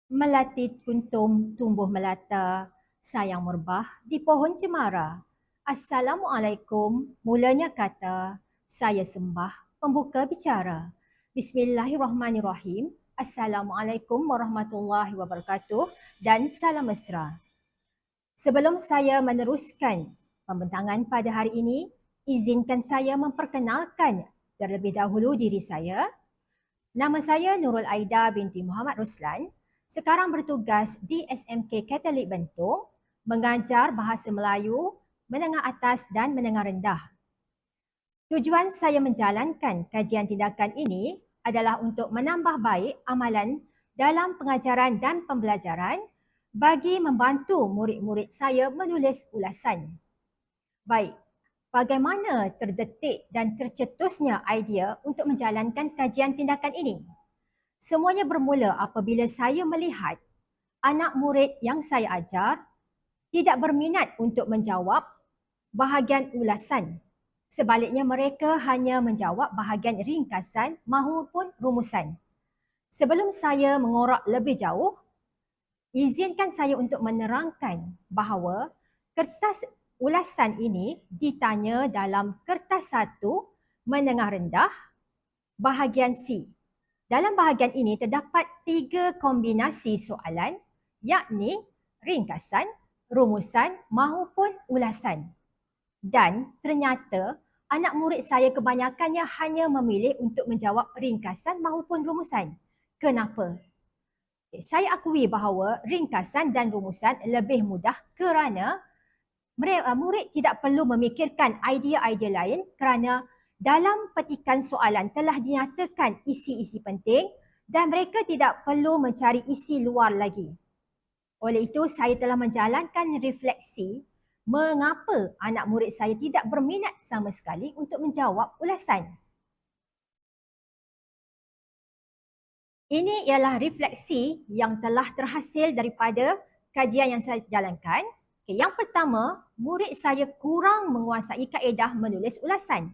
Melati kuntum tumbuh melata, sayang merbah di pohon cemara. Assalamualaikum, mulanya kata, saya sembah pembuka bicara. Bismillahirrahmanirrahim. Assalamualaikum warahmatullahi wabarakatuh dan salam mesra. Sebelum saya meneruskan pembentangan pada hari ini, izinkan saya memperkenalkan terlebih dahulu diri saya. Nama saya Nurul Aida binti Muhammad Ruslan, sekarang bertugas di SMK Katolik Bentung, mengajar bahasa Melayu, menengah atas dan menengah rendah. Tujuan saya menjalankan kajian tindakan ini adalah untuk menambah baik amalan dalam pengajaran dan pembelajaran bagi membantu murid-murid saya menulis ulasan. Baik, bagaimana terdetik dan tercetusnya idea untuk menjalankan kajian tindakan ini? Semuanya bermula apabila saya melihat anak murid yang saya ajar tidak berminat untuk menjawab bahagian ulasan. Sebaliknya mereka hanya menjawab bahagian ringkasan maupun rumusan. Sebelum saya mengorak lebih jauh, izinkan saya untuk menerangkan bahawa kertas ulasan ini ditanya dalam kertas 1 menengah rendah bahagian C. Dalam bahagian ini terdapat 3 kombinasi soalan, yakni ringkasan, rumusan maupun ulasan. Dan ternyata anak murid saya kebanyakannya hanya memilih untuk menjawab ringkasan maupun rumusan. Kenapa? Saya akui bahawa ringkasan dan rumusan lebih mudah kerana murid tidak perlu memikirkan idea-idea lain kerana dalam petikan soalan telah dinyatakan isi-isi penting dan mereka tidak perlu mencari isi luar lagi. Oleh itu, saya telah menjalankan refleksi mengapa anak murid saya tidak berminat sama sekali untuk menjawab ulasan. Ini ialah refleksi yang telah terhasil daripada kajian yang saya jalankan. Yang pertama, murid saya kurang menguasai kaedah menulis ulasan.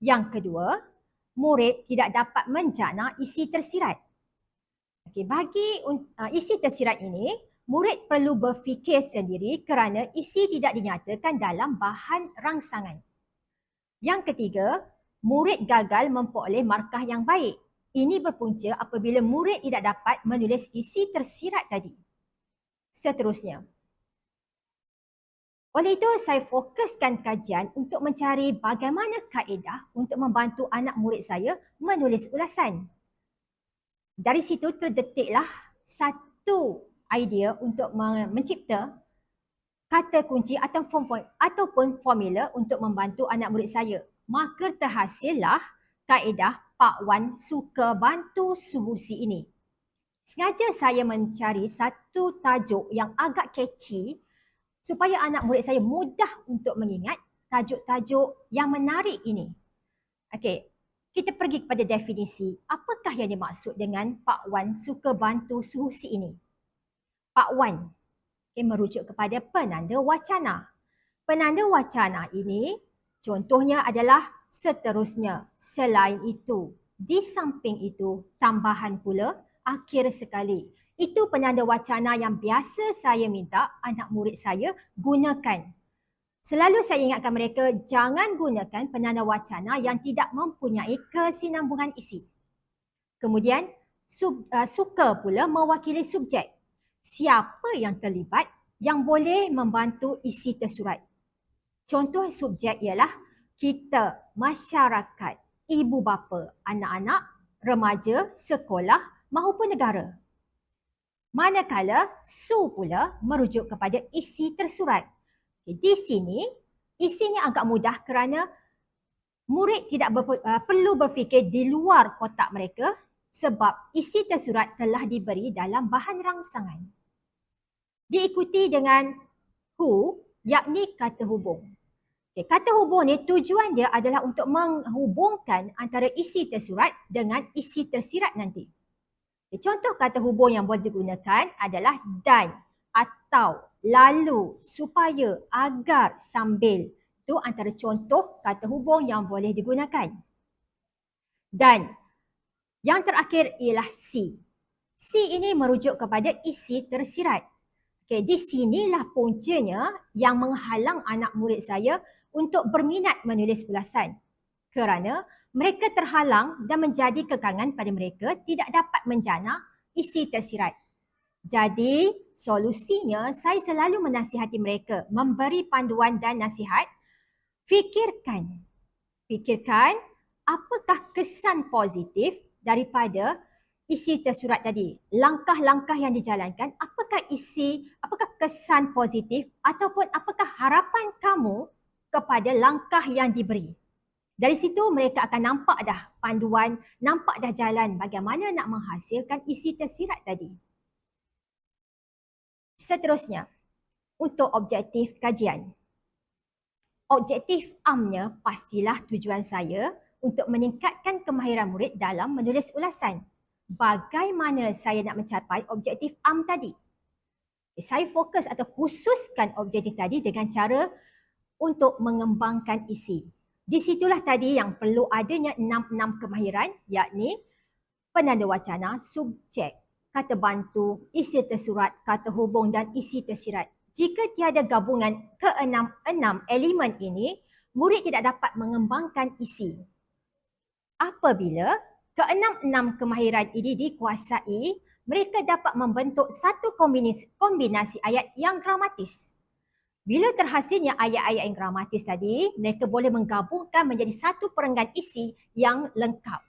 Yang kedua, murid tidak dapat menjana isi tersirat. Bagi isi tersirat ini, murid perlu berfikir sendiri kerana isi tidak dinyatakan dalam bahan rangsangan. Yang ketiga, murid gagal memperoleh markah yang baik. Ini berpunca apabila murid tidak dapat menulis isi tersirat tadi. Seterusnya, oleh itu, saya fokuskan kajian untuk mencari bagaimana kaedah untuk membantu anak murid saya menulis ulasan. Dari situ terdetiklah satu idea untuk mencipta kata kunci ataupun formula untuk membantu anak murid saya. Maka terhasillah kaedah Pak Wan suka bantu suhusi ini. Sengaja saya mencari satu tajuk yang agak catchy supaya anak murid saya mudah untuk mengingat tajuk-tajuk yang menarik ini. Okey, kita pergi kepada definisi. Apakah yang dimaksud dengan Pak Wan suka bantu suhusi ini? Pak Wan merujuk kepada penanda wacana. Penanda wacana ini contohnya adalah seterusnya, selain itu, di samping itu, tambahan pula, akhir sekali. Itu penanda wacana yang biasa saya minta anak murid saya gunakan. Selalu saya ingatkan mereka jangan gunakan penanda wacana yang tidak mempunyai kesinambungan isi. Kemudian, suka pula mewakili subjek. Siapa yang terlibat yang boleh membantu isi tersurat? Contoh subjek ialah kita, masyarakat, ibu bapa, anak-anak, remaja, sekolah maupun negara. Manakala su pula merujuk kepada isi tersurat. Di sini isinya agak mudah kerana murid tidak perlu berfikir di luar kotak mereka sebab isi tersurat telah diberi dalam bahan rangsangan. Diikuti dengan who, yakni kata hubung. Kata hubung ni tujuan dia adalah untuk menghubungkan antara isi tersurat dengan isi tersirat nanti. Contoh kata hubung yang boleh digunakan adalah dan, atau, lalu, supaya, agar, sambil. Itu antara contoh kata hubung yang boleh digunakan. Dan yang terakhir ialah si. C ini merujuk kepada isi tersirat. Okay, di sinilah puncanya yang menghalang anak murid saya untuk berminat menulis ulasan. Kerana mereka terhalang dan menjadi kekangan pada mereka tidak dapat menjana isi tersirat. Jadi, solusinya saya selalu menasihati mereka, memberi panduan dan nasihat. Fikirkan apakah kesan positif daripada isi tersurat tadi. Langkah-langkah yang dijalankan, apakah kesan positif ataupun apakah harapan kamu kepada langkah yang diberi. Dari situ mereka akan nampak dah panduan, nampak dah jalan bagaimana nak menghasilkan isi tersirat tadi. Seterusnya, untuk objektif kajian. Objektif amnya pastilah tujuan saya untuk meningkatkan kemahiran murid dalam menulis ulasan. Bagaimana saya nak mencapai objektif am tadi? Saya fokus atau khususkan objektif tadi dengan cara untuk mengembangkan isi. Di situlah tadi yang perlu adanya 6 kemahiran, yakni penanda wacana, subjek, kata bantu, isi tersurat, kata hubung dan isi tersirat. Jika tiada gabungan ke-6 elemen ini, murid tidak dapat mengembangkan isi. Apabila ke-6 kemahiran ini dikuasai, mereka dapat membentuk satu kombinasi ayat yang gramatis. Bila terhasilnya ayat-ayat yang gramatis tadi, mereka boleh menggabungkan menjadi satu perenggan isi yang lengkap.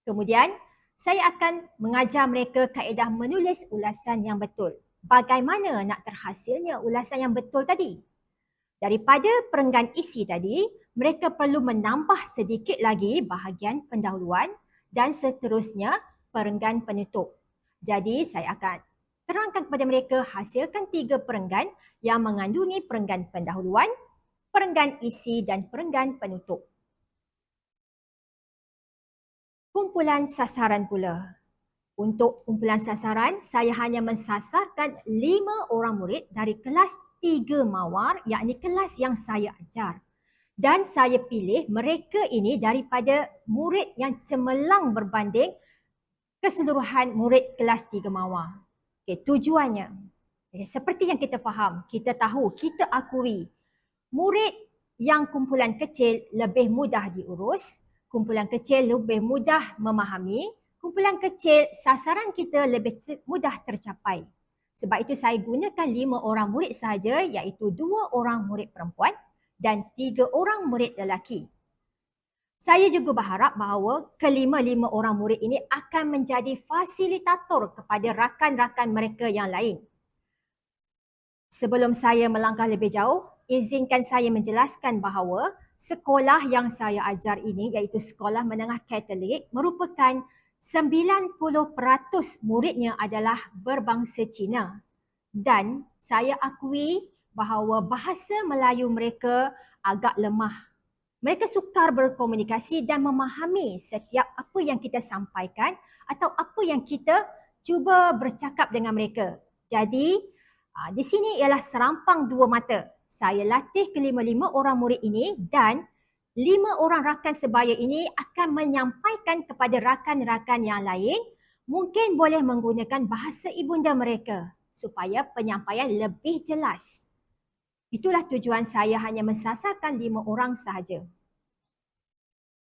Kemudian, saya akan mengajar mereka kaedah menulis ulasan yang betul. Bagaimana nak terhasilnya ulasan yang betul tadi? Daripada perenggan isi tadi, mereka perlu menambah sedikit lagi bahagian pendahuluan dan seterusnya perenggan penutup. Jadi, saya akan terangkan kepada mereka hasilkan 3 perenggan yang mengandungi perenggan pendahuluan, perenggan isi dan perenggan penutup. Kumpulan sasaran pula. Untuk kumpulan sasaran, saya hanya mensasarkan 5 orang murid dari kelas 3 Mawar, yakni kelas yang saya ajar. Dan saya pilih mereka ini daripada murid yang cemerlang berbanding keseluruhan murid kelas 3 Mawar. Okay, tujuannya, seperti yang kita faham, kita tahu, kita akui, murid yang kumpulan kecil lebih mudah diurus, kumpulan kecil lebih mudah memahami, kumpulan kecil sasaran kita lebih mudah tercapai. Sebab itu saya gunakan 5 orang murid sahaja, iaitu 2 orang murid perempuan dan 3 orang murid lelaki. Saya juga berharap bahawa kelima-lima orang murid ini akan menjadi fasilitator kepada rakan-rakan mereka yang lain. Sebelum saya melangkah lebih jauh, izinkan saya menjelaskan bahawa sekolah yang saya ajar ini, iaitu sekolah menengah Katolik, merupakan 90% muridnya adalah berbangsa Cina. Dan saya akui bahawa bahasa Melayu mereka agak lemah. Mereka sukar berkomunikasi dan memahami setiap apa yang kita sampaikan atau apa yang kita cuba bercakap dengan mereka. Jadi, di sini ialah serampang 2 mata. Saya latih kelima-lima orang murid ini dan 5 orang rakan sebaya ini akan menyampaikan kepada rakan-rakan yang lain, mungkin boleh menggunakan bahasa ibunda mereka supaya penyampaian lebih jelas. Itulah tujuan saya hanya mensasarkan 5 orang sahaja.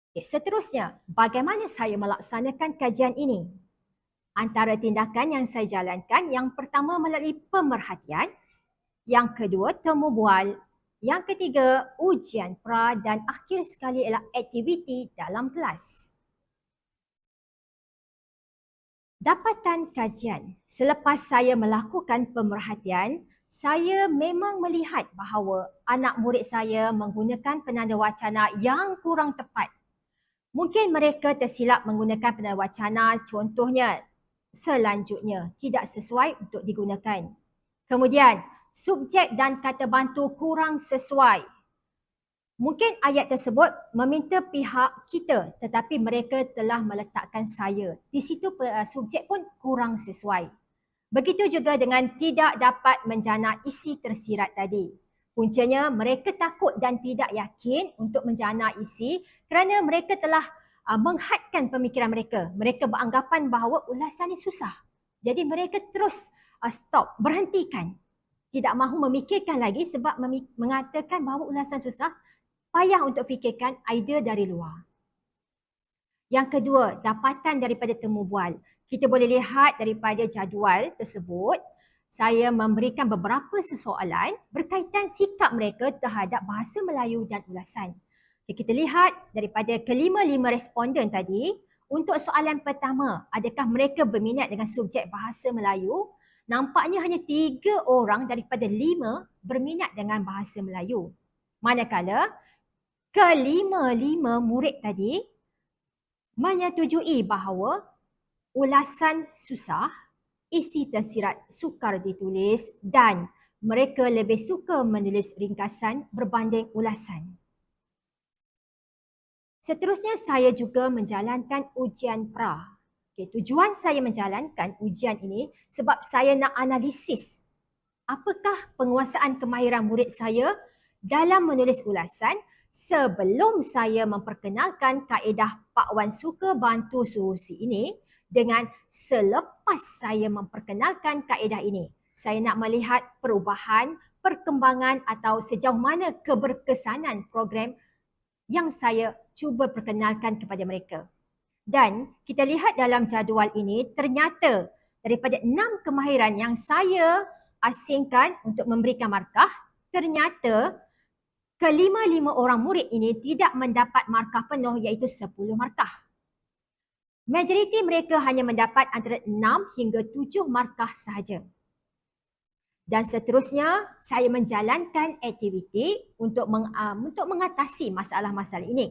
Okay, seterusnya, bagaimana saya melaksanakan kajian ini? Antara tindakan yang saya jalankan, yang pertama melalui pemerhatian, yang kedua temu bual, yang ketiga ujian pra dan akhir sekali ialah aktiviti dalam kelas. Dapatan kajian. Selepas saya melakukan pemerhatian, saya memang melihat bahawa anak murid saya menggunakan penanda wacana yang kurang tepat. Mungkin mereka tersilap menggunakan penanda wacana, contohnya selanjutnya tidak sesuai untuk digunakan. Kemudian, subjek dan kata bantu kurang sesuai. Mungkin ayat tersebut meminta pihak kita, tetapi mereka telah meletakkan saya. Di situ subjek pun kurang sesuai. Begitu juga dengan tidak dapat menjana isi tersirat tadi. Puncanya mereka takut dan tidak yakin untuk menjana isi kerana mereka telah menghadkan pemikiran mereka. Mereka beranggapan bahawa ulasan ini susah. Jadi mereka terus stop, berhentikan. Tidak mahu memikirkan lagi sebab mengatakan bahawa ulasan susah, payah untuk fikirkan idea dari luar. Yang kedua, dapatan daripada temu bual. Kita boleh lihat daripada jadual tersebut, saya memberikan beberapa soalan berkaitan sikap mereka terhadap bahasa Melayu dan ulasan. Kita lihat daripada kelima-lima responden tadi, untuk soalan pertama, adakah mereka berminat dengan subjek bahasa Melayu? Nampaknya hanya 3 orang daripada 5 berminat dengan bahasa Melayu. Manakala kelima-lima murid tadi menyetujui bahawa ulasan susah, isi tersirat sukar ditulis dan mereka lebih suka menulis ringkasan berbanding ulasan. Seterusnya saya juga menjalankan ujian pra. Tujuan saya menjalankan ujian ini sebab saya nak analisis apakah penguasaan kemahiran murid saya dalam menulis ulasan sebelum saya memperkenalkan kaedah Pak Wan suka bantu Suhusi ini dengan selepas saya memperkenalkan kaedah ini. Saya nak melihat perubahan, perkembangan atau sejauh mana keberkesanan program yang saya cuba perkenalkan kepada mereka. Dan kita lihat dalam jadual ini, ternyata daripada 6 kemahiran yang saya asingkan untuk memberikan markah, ternyata kelima-lima orang murid ini tidak mendapat markah penuh iaitu 10 markah. Majoriti mereka hanya mendapat antara 6 hingga 7 markah sahaja. Dan seterusnya, saya menjalankan aktiviti untuk mengatasi masalah-masalah ini.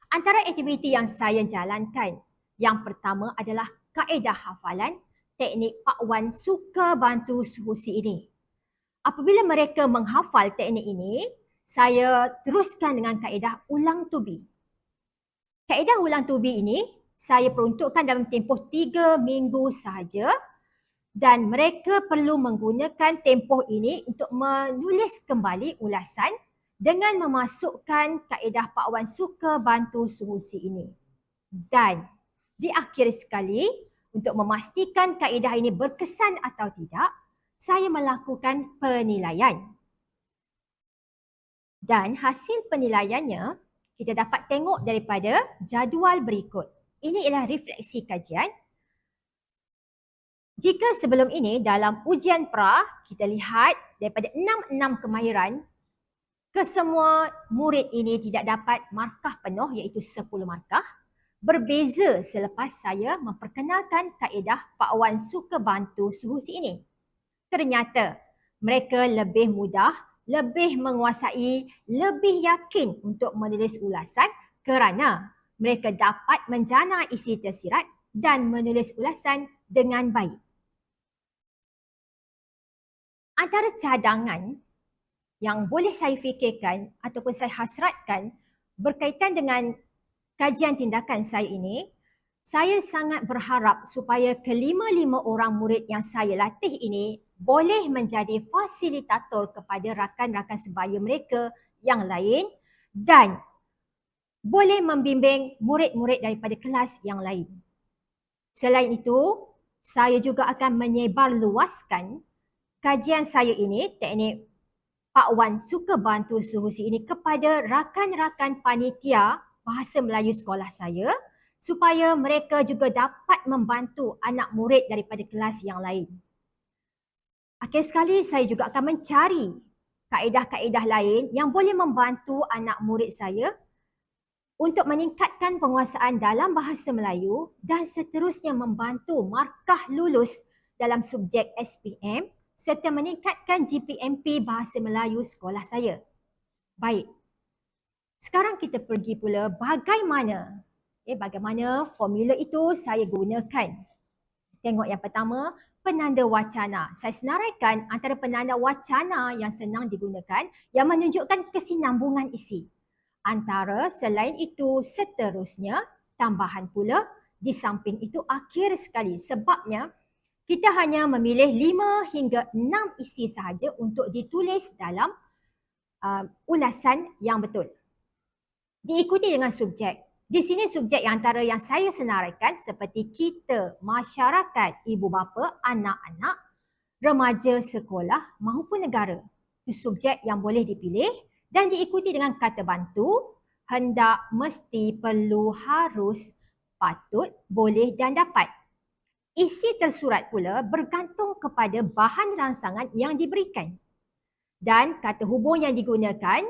Antara aktiviti yang saya jalankan, yang pertama adalah kaedah hafalan, teknik Pak Wan suka bantu Suhusi ini. Apabila mereka menghafal teknik ini, saya teruskan dengan kaedah ulang tubi. Kaedah ulang tubi ini saya peruntukkan dalam tempoh 3 minggu sahaja dan mereka perlu menggunakan tempoh ini untuk menulis kembali ulasan dengan memasukkan kaedah Pak Wan suka bantu Suhusi ini. Dan di akhir sekali, untuk memastikan kaedah ini berkesan atau tidak, saya melakukan penilaian. Dan hasil penilaiannya, kita dapat tengok daripada jadual berikut. Ini ialah refleksi kajian. Jika sebelum ini dalam ujian pra, kita lihat daripada 6 kemahiran, kesemua murid ini tidak dapat markah penuh iaitu 10 markah. Berbeza selepas saya memperkenalkan kaedah Pak Wan suka bantu Suhusi ini. Ternyata mereka lebih mudah, lebih menguasai, lebih yakin untuk menulis ulasan kerana mereka dapat menjana isi tersirat dan menulis ulasan dengan baik. Antara cadangan yang boleh saya fikirkan ataupun saya hasratkan berkaitan dengan kajian tindakan saya ini, saya sangat berharap supaya kelima-lima orang murid yang saya latih ini boleh menjadi fasilitator kepada rakan-rakan sebaya mereka yang lain dan boleh membimbing murid-murid daripada kelas yang lain. Selain itu, saya juga akan menyebarluaskan kajian saya ini, teknik Pak Wan suka bantu Suhusi ini kepada rakan-rakan panitia bahasa Melayu sekolah saya supaya mereka juga dapat membantu anak murid daripada kelas yang lain. Akhir sekali, saya juga akan mencari kaedah-kaedah lain yang boleh membantu anak murid saya untuk meningkatkan penguasaan dalam bahasa Melayu dan seterusnya membantu markah lulus dalam subjek SPM serta meningkatkan GPMP Bahasa Melayu sekolah saya. Baik, sekarang kita pergi pula bagaimana formula itu saya gunakan. Tengok yang pertama, penanda wacana. Saya senaraikan antara penanda wacana yang senang digunakan yang menunjukkan kesinambungan isi. Antara selain itu seterusnya, tambahan pula di samping itu akhir sekali. Sebabnya, kita hanya memilih 5 hingga 6 isi sahaja untuk ditulis dalam ulasan yang betul. Diikuti dengan subjek. Di sini subjek yang antara yang saya senaraikan seperti kita, masyarakat, ibu bapa, anak-anak, remaja sekolah maupun negara. Itu subjek yang boleh dipilih dan diikuti dengan kata bantu, hendak, mesti, perlu, harus, patut, boleh dan dapat. Isi tersurat pula bergantung kepada bahan rangsangan yang diberikan. Dan kata hubung yang digunakan,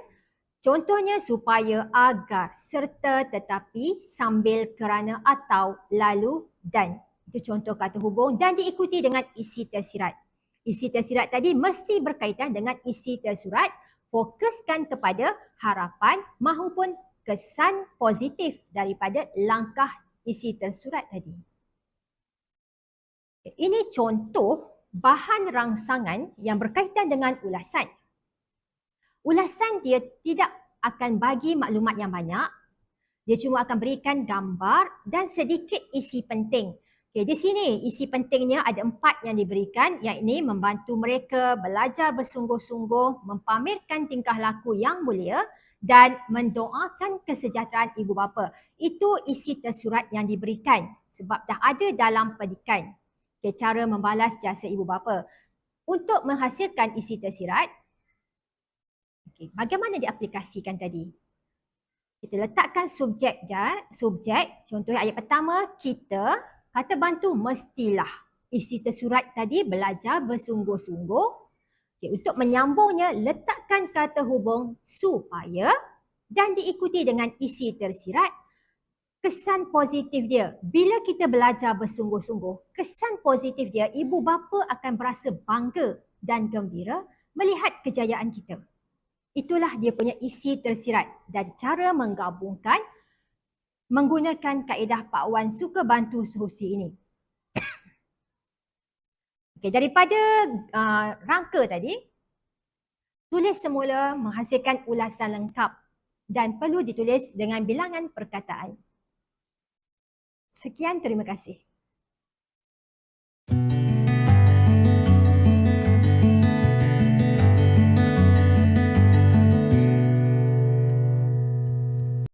contohnya supaya, agar, serta, tetapi, sambil, kerana, atau, lalu, dan. Itu contoh kata hubung dan diikuti dengan isi tersirat. Isi tersirat tadi mesti berkaitan dengan isi tersurat, fokuskan kepada harapan maupun kesan positif daripada langkah isi tersurat tadi. Ini contoh bahan rangsangan yang berkaitan dengan ulasan. Ulasan dia tidak akan bagi maklumat yang banyak. Dia cuma akan berikan gambar dan sedikit isi penting. Okay, di sini isi pentingnya ada 4 yang diberikan, iaitu membantu mereka belajar bersungguh-sungguh, mempamerkan tingkah laku yang mulia dan mendoakan kesejahteraan ibu bapa. Itu isi tersurat yang diberikan sebab dah ada dalam pedikan. Okay, cara membalas jasa ibu bapa. Untuk menghasilkan isi tersirat, okay, bagaimana diaplikasikan tadi? Kita letakkan subjek je, subjek, contohnya ayat pertama, kita, kata bantu mestilah. Isi tersurat tadi belajar bersungguh-sungguh. Okay, untuk menyambungnya, letakkan kata hubung supaya dan diikuti dengan isi tersirat. Kesan positif dia, bila kita belajar bersungguh-sungguh, kesan positif dia, ibu bapa akan berasa bangga dan gembira melihat kejayaan kita. Itulah dia punya isi tersirat dan cara menggabungkan menggunakan kaedah Pak Wan suka bantu solusi ini. Okay, daripada rangka tadi, tulis semula menghasilkan ulasan lengkap dan perlu ditulis dengan bilangan perkataan. Sekian, terima kasih.